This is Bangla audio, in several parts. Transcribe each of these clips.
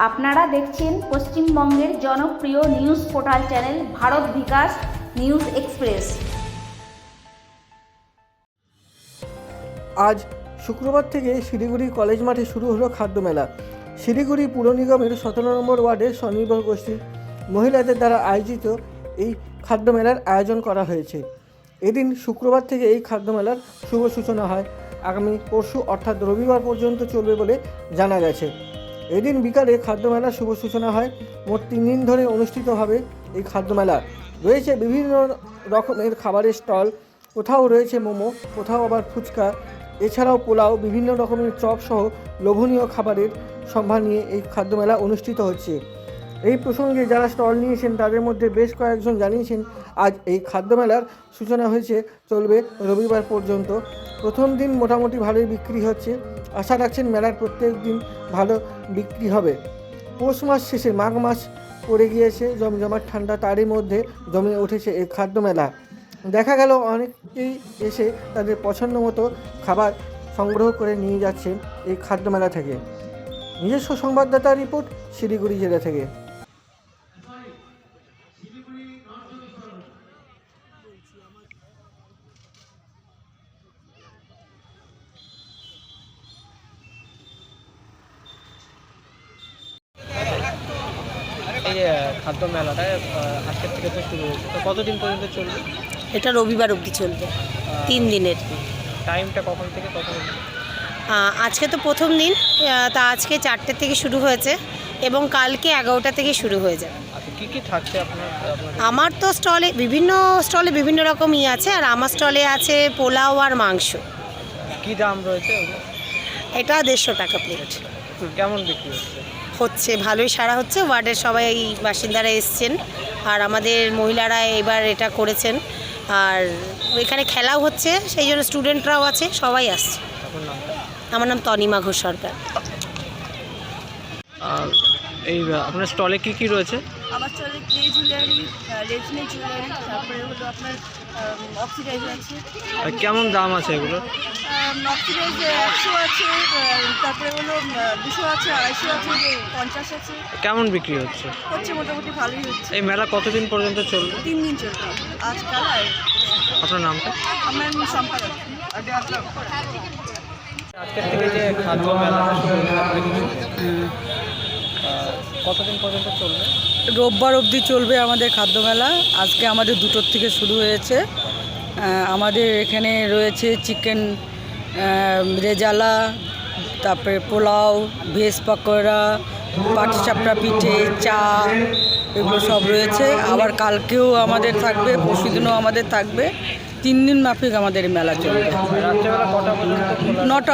আপনারা দেখছেন পশ্চিমবঙ্গের জনপ্রিয় নিউজ পোর্টাল চ্যানেল ভারত বিকাশ নিউজ এক্সপ্রেস। আজ শুক্রবার থেকে শিলিগুড়ি কলেজ মাঠে শুরু হলো খাদ্য মেলা। শিলিগুড়ি পুর নিগমের 17 নম্বর ওয়ার্ডের স্বনির্ভর গোষ্ঠীর মহিলাদের দ্বারা আয়োজিত এই খাদ্য মেলার আয়োজন করা হয়েছে। এদিন শুক্রবার থেকে এই খাদ্য মেলার শুভ সূচনা হয়। আগামী পরশু অর্থাৎ রবিবার পর্যন্ত চলবে বলে জানা গেছে। এদিন বিকালে খাদ্য মেলার শুভ সূচনা হয়। মোট 3 দিন ধরে অনুষ্ঠিত হবে এই খাদ্য মেলা। রয়েছে বিভিন্ন রকমের খাবারের স্টল, কোথাও রয়েছে মোমো, কোথাও আবার ফুচকা, এছাড়াও পোলাও, বিভিন্ন রকমের চপ সহ লোভনীয় খাবারের সম্ভার নিয়ে এই খাদ্য মেলা অনুষ্ঠিত হচ্ছে। এই প্রসঙ্গে যারা স্টল নিয়েছেন তাদের মধ্যে বেশ কয়েকজন জানিয়েছেন আজ এই খাদ্য মেলার সূচনা হয়েছে, চলবে রবিবার পর্যন্ত। প্রথম দিন মোটামুটি ভালোই বিক্রি হচ্ছে, আশা রাখছেন মেলার প্রত্যেক দিন ভালো বিক্রি হবে। পৌষ মাস শেষে মাঘ মাস পড়ে গিয়েছে, জমজমাট ঠান্ডা, তারই মধ্যে জমে উঠেছে এই খাদ্য মেলা। দেখা গেল অনেকেই এসে তাদের পছন্দ মতো খাবার সংগ্রহ করে নিয়ে যাচ্ছেন এই খাদ্য মেলা থেকে। নিজস্ব সংবাদদাতা রিপোর্ট, শিলিগুড়ি জেলা থেকে। এই যে খাদ্য মেলাটা আজকের থেকে তো শুরু হয়েছে, তো কতদিন পর্যন্ত চলবে? এটা রবিবার অবধি চলবে, 3 দিনের। টাইমটা কখন থেকে কখন অবধি? আজকে তো প্রথম দিন, তা আজকে 4টে থেকে শুরু হয়েছে এবং কালকে 11টা থেকে শুরু হয়ে যাবে। আচ্ছা, কী কী থাকছে আপনার? আমার তো স্টলে বিভিন্ন রকম আছে, আর আমার স্টলে আছে পোলাও আর মাংস। কী দাম রয়েছে ওগুলো? এটা 150 টাকা প্লেট। কেমন বিক্রি হচ্ছে? হচ্ছে ভালোই সারা হচ্ছে, ওয়ার্ডের সবাই বাসিন্দারা এসছেন, আর আমাদের মহিলারা এবার এটা করেছেন, আর এখানে খেলাও হচ্ছে, সেই জন্য স্টুডেন্টরাও আছে, সবাই আসছে। আপনার নামটা? আমার নাম তনিমা ঘোষ সরকার। আর এই আপনার স্টলে কী কী রয়েছে? আমার স্টলে ক্লে জুয়েলারি, রেজনে জুয়েলারি, তারপরে হলো আপনার অক্সিডাইজ আছে। আর কেমন দাম আছে এগুলো? অক্সিডাইজ 100 আছে, তারপরে হলো 200 আছে, 250 আছে, 50 আছে। কেমন বিক্রি হচ্ছে? হচ্ছে মোটামুটি ভালোই হচ্ছে। এই মেলা কতদিন পর্যন্ত চলবে? 3 দিন চলবে, আজকাল। আর আপনার নামটা? আমার সম্পাদক। আজকের থেকে যে খাদ্য মেলাটা শুরু হয়েছে, আপনি কিছু কতদিন পর্যন্ত চলবে? রোববার অবধি চলবে আমাদের খাদ্য মেলা। আজকে আমাদের 2টোর থেকে শুরু হয়েছে। আমাদের এখানে রয়েছে চিকেন রেজালা, তারপরে পোলাও, ভেজ পকোড়া, পাটিসাপটা পিঠে, চা, এগুলো সব রয়েছে। আবার কালকেও আমাদের থাকবে, পরশুদিনও আমাদের থাকবে। 3 দিন মাফিক আমাদের এই মেলা চলবে। রাত্রেবেলা কটা পর্যন্ত খোলা? 9টা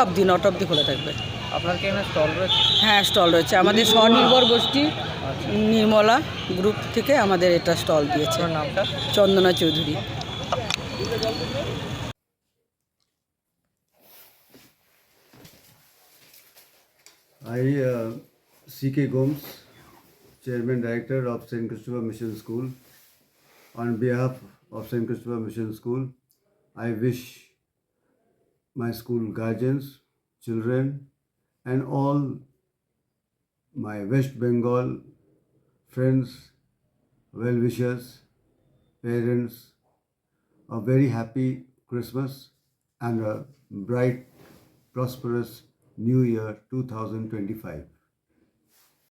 অবধি খোলা থাকবে। আপনার কি এখানে স্টল রয়েছে? হ্যাঁ, স্টল রয়েছে। আমাদের স্বনির্ভর গোষ্ঠী নির্মলা গ্রুপ থেকে আমাদের এটা স্টল দিয়েছে। আপনার নামটা? চন্দনা Chowdhury. I, C.K. Gomes, Chairman Director of St. Christopher Mission School. On behalf of St. Christopher Mission School, I wish my school guardians, children, and all my West Bengal friends, well-wishers, parents, a very happy Christmas and a bright, prosperous New Year 2025.